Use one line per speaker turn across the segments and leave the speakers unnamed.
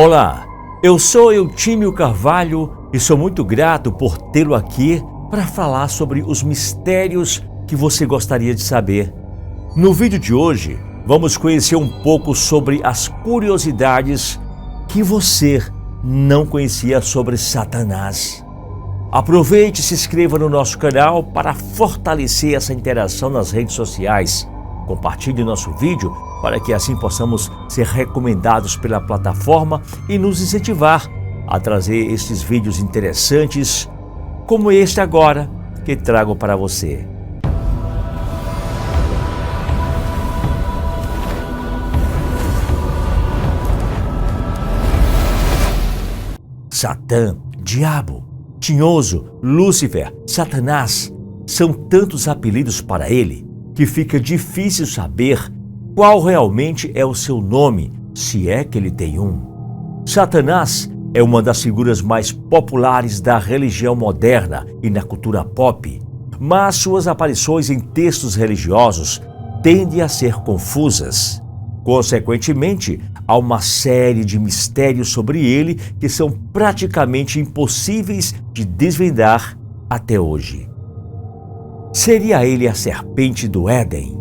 Olá, eu sou Eutímio Carvalho e sou muito grato por tê-lo aqui para falar sobre os mistérios que você gostaria de saber. No vídeo de hoje, vamos conhecer um pouco sobre as curiosidades que você não conhecia sobre Satanás. Aproveite e se inscreva no nosso canal para fortalecer essa interação nas redes sociais. Compartilhe nosso vídeo para que assim possamos ser recomendados pela plataforma e nos incentivar a trazer estes vídeos interessantes, como este agora que trago para você. Satã, Diabo, Tinhoso, Lúcifer, Satanás, são tantos apelidos para ele que fica difícil saber qual realmente é o seu nome, se é que ele tem um. Satanás é uma das figuras mais populares da religião moderna e na cultura pop, mas suas aparições em textos religiosos tendem a ser confusas. Consequentemente, há uma série de mistérios sobre ele que são praticamente impossíveis de desvendar até hoje. Seria ele a serpente do Éden?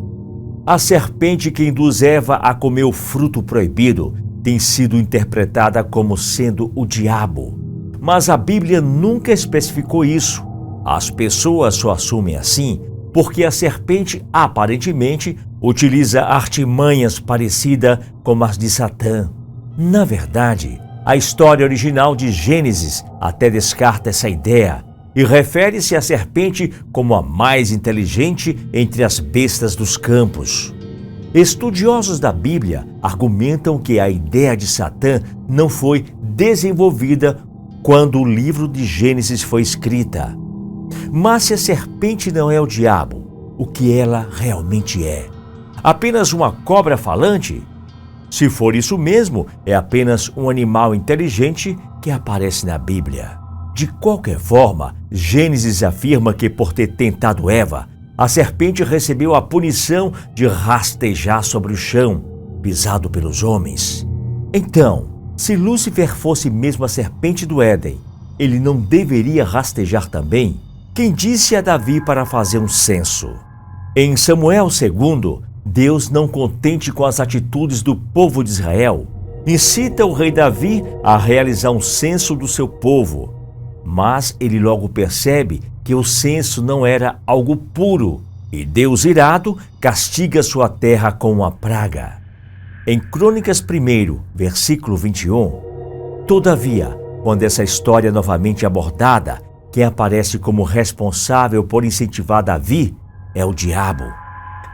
A serpente que induz Eva a comer o fruto proibido tem sido interpretada como sendo o diabo, mas a Bíblia nunca especificou isso. As pessoas só assumem assim porque a serpente aparentemente utiliza artimanhas parecidas com as de Satã. Na verdade, a história original de Gênesis até descarta essa ideia e refere-se à serpente como a mais inteligente entre as bestas dos campos. Estudiosos da Bíblia argumentam que a ideia de Satã não foi desenvolvida quando o livro de Gênesis foi escrita. Mas se a serpente não é o diabo, o que ela realmente é? Apenas uma cobra falante? Se for isso mesmo, é apenas um animal inteligente que aparece na Bíblia. De qualquer forma, Gênesis afirma que por ter tentado Eva, a serpente recebeu a punição de rastejar sobre o chão, pisado pelos homens. Então, se Lúcifer fosse mesmo a serpente do Éden, ele não deveria rastejar também? Quem disse a Davi para fazer um censo? Em Samuel 2, Deus, não contente com as atitudes do povo de Israel, incita o rei Davi a realizar um censo do seu povo. Mas ele logo percebe que o censo não era algo puro e Deus, irado, castiga sua terra com uma praga. Em Crônicas 1, versículo 21, todavia, quando essa história é novamente abordada, quem aparece como responsável por incentivar Davi é o diabo.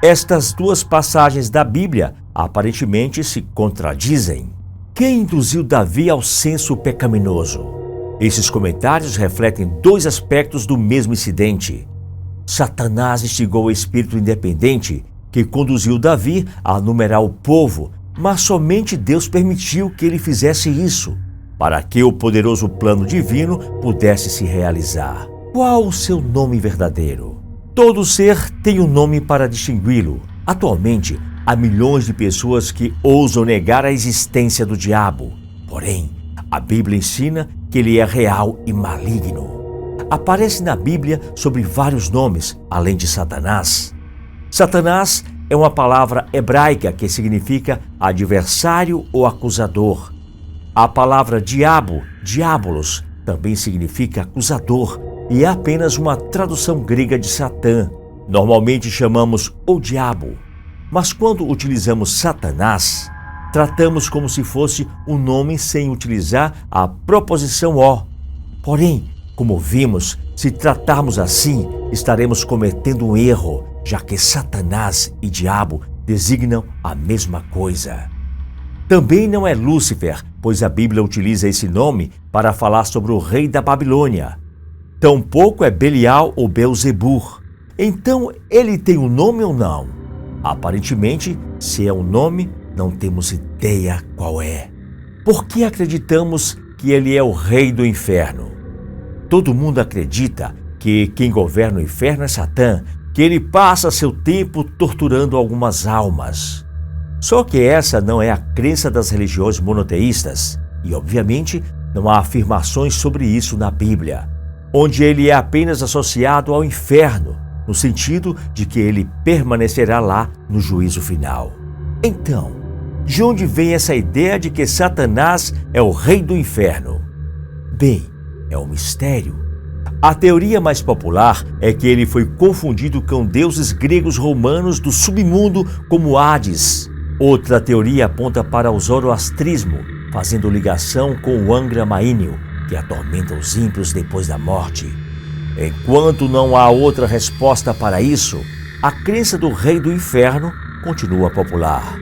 Estas duas passagens da Bíblia aparentemente se contradizem. Quem induziu Davi ao censo pecaminoso? Esses comentários refletem dois aspectos do mesmo incidente. Satanás instigou o espírito independente que conduziu Davi a numerar o povo, mas somente Deus permitiu que ele fizesse isso, para que o poderoso plano divino pudesse se realizar. Qual o seu nome verdadeiro? Todo ser tem um nome para distingui-lo. Atualmente, há milhões de pessoas que ousam negar a existência do diabo. Porém, a Bíblia ensina que ele é real e maligno. Aparece na Bíblia sob vários nomes, além de Satanás. Satanás é uma palavra hebraica que significa adversário ou acusador. A palavra diabo, diabolos, também significa acusador e é apenas uma tradução grega de Satã. Normalmente chamamos o diabo, mas quando utilizamos Satanás, tratamos como se fosse um nome sem utilizar a proposição o. Porém, como vimos, se tratarmos assim, estaremos cometendo um erro, já que Satanás e diabo designam a mesma coisa. Também não é Lúcifer, pois a Bíblia utiliza esse nome para falar sobre o rei da Babilônia. Tampouco é Belial ou Belzebu. Então, ele tem um nome ou não? Aparentemente, se é um nome, não temos ideia qual é. Por que acreditamos que ele é o rei do inferno? Todo mundo acredita que quem governa o inferno é Satã, que ele passa seu tempo torturando algumas almas. Só que essa não é a crença das religiões monoteístas. e obviamente não há afirmações sobre isso na Bíblia, onde ele é apenas associado ao inferno, no sentido de que ele permanecerá lá no juízo final. Então, de onde vem essa ideia de que Satanás é o rei do inferno? Bem, é um mistério. A teoria mais popular é que ele foi confundido com deuses gregos romanos do submundo como Hades. Outra teoria aponta para o zoroastrismo, fazendo ligação com o Angra Mainyu, que atormenta os ímpios depois da morte. Enquanto não há outra resposta para isso, a crença do rei do inferno continua popular.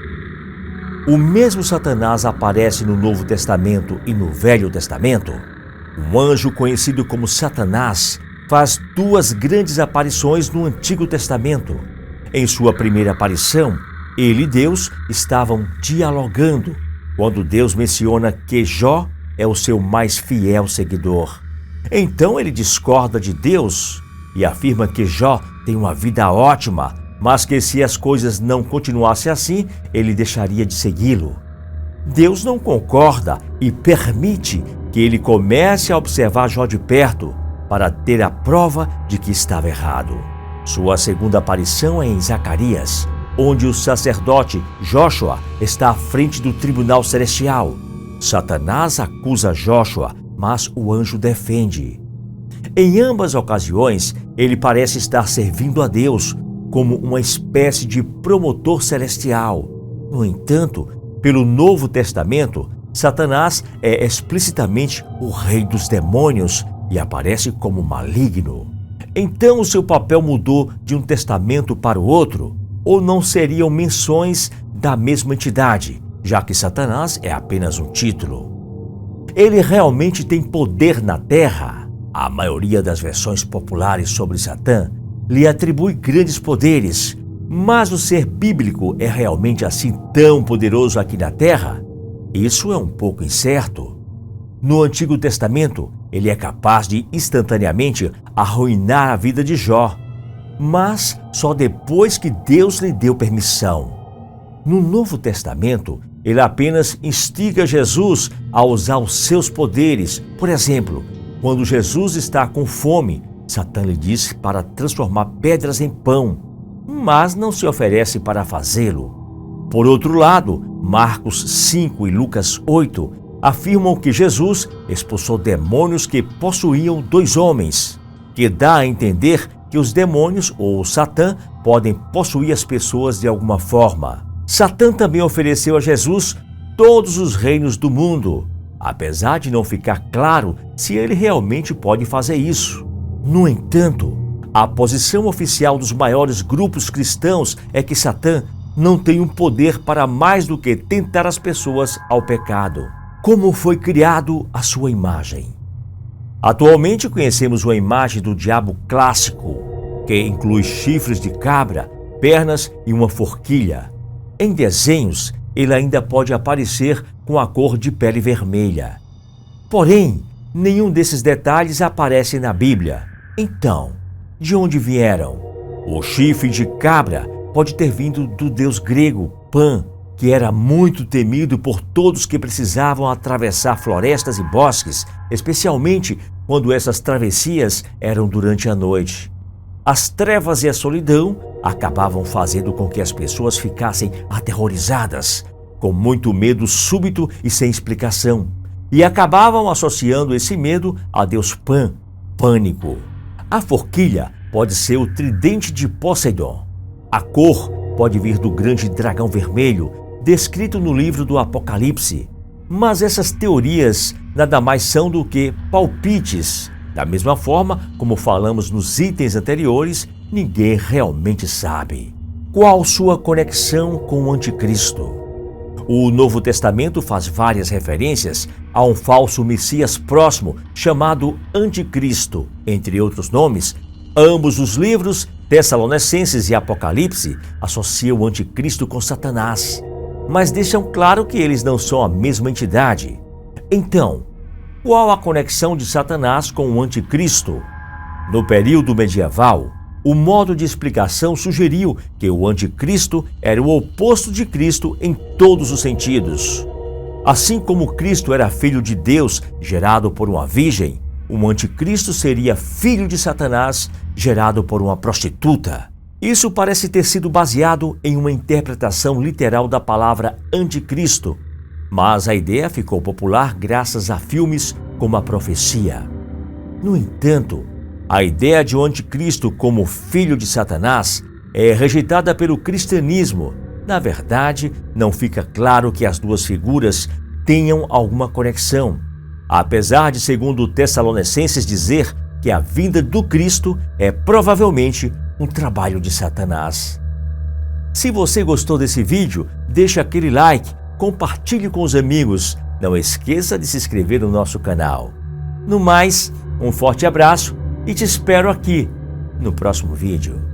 O mesmo Satanás aparece no Novo Testamento e no Velho Testamento. Um anjo conhecido como Satanás faz duas grandes aparições no Antigo Testamento. Em sua primeira aparição, ele e Deus estavam dialogando, quando Deus menciona que Jó é o seu mais fiel seguidor. Então ele discorda de Deus e afirma que Jó tem uma vida ótima, mas que se as coisas não continuassem assim, ele deixaria de segui-lo. Deus não concorda e permite que ele comece a observar Jó de perto para ter a prova de que estava errado. Sua segunda aparição é em Zacarias, onde o sacerdote Jóshua está à frente do tribunal celestial. Satanás acusa Jóshua, mas o anjo defende. Em ambas ocasiões, ele parece estar servindo a Deus como uma espécie de promotor celestial. No entanto, pelo Novo Testamento, Satanás é explicitamente o rei dos demônios e aparece como maligno. Então o seu papel mudou de um testamento para o outro? Ou não seriam menções da mesma entidade, já que Satanás é apenas um título? Ele realmente tem poder na Terra? A maioria das versões populares sobre Satã lhe atribui grandes poderes, mas o ser bíblico é realmente assim tão poderoso aqui na Terra? Isso é um pouco incerto. No Antigo Testamento, ele é capaz de instantaneamente arruinar a vida de Jó, mas só depois que Deus lhe deu permissão. No Novo Testamento, ele apenas instiga Jesus a usar os seus poderes. Por exemplo, quando Jesus está com fome, Satã lhe diz para transformar pedras em pão, mas não se oferece para fazê-lo. Por outro lado, Marcos 5 e Lucas 8 afirmam que Jesus expulsou demônios que possuíam dois homens, que dá a entender que os demônios ou Satã podem possuir as pessoas de alguma forma. Satã também ofereceu a Jesus todos os reinos do mundo, apesar de não ficar claro se ele realmente pode fazer isso. No entanto, a posição oficial dos maiores grupos cristãos é que Satã não tem um poder para mais do que tentar as pessoas ao pecado. Como foi criado a sua imagem? Atualmente conhecemos uma imagem do diabo clássico, que inclui chifres de cabra, pernas e uma forquilha. Em desenhos, ele ainda pode aparecer com a cor de pele vermelha. Porém, nenhum desses detalhes aparece na Bíblia. Então, de onde vieram? O chifre de cabra pode ter vindo do deus grego Pan, que era muito temido por todos que precisavam atravessar florestas e bosques, especialmente quando essas travessias eram durante a noite. As trevas e a solidão acabavam fazendo com que as pessoas ficassem aterrorizadas, com muito medo súbito e sem explicação, e acabavam associando esse medo a Deus Pan, pânico. A forquilha pode ser o tridente de Poseidon. A cor pode vir do grande dragão vermelho, descrito no livro do Apocalipse. Mas essas teorias nada mais são do que palpites. Da mesma forma como falamos nos itens anteriores, ninguém realmente sabe. Qual sua conexão com o Anticristo? O Novo Testamento faz várias referências a um falso Messias próximo chamado Anticristo, entre outros nomes. Ambos os livros, Tessalonicenses e Apocalipse, associam o Anticristo com Satanás, mas deixam claro que eles não são a mesma entidade. Então, qual a conexão de Satanás com o Anticristo? No período medieval, o modo de explicação sugeriu que o Anticristo era o oposto de Cristo em todos os sentidos. Assim como Cristo era filho de Deus, gerado por uma virgem, o anticristo seria filho de Satanás, gerado por uma prostituta. Isso parece ter sido baseado em uma interpretação literal da palavra anticristo, mas a ideia ficou popular graças a filmes como A Profecia. No entanto, a ideia de um anticristo como filho de Satanás é rejeitada pelo cristianismo. Na verdade, não fica claro que as duas figuras tenham alguma conexão, apesar de, segundo Tessalonicenses, dizer que a vinda do Cristo é provavelmente um trabalho de Satanás. Se você gostou desse vídeo, deixe aquele like, compartilhe com os amigos. Não esqueça de se inscrever no nosso canal. No mais, um forte abraço e te espero aqui no próximo vídeo.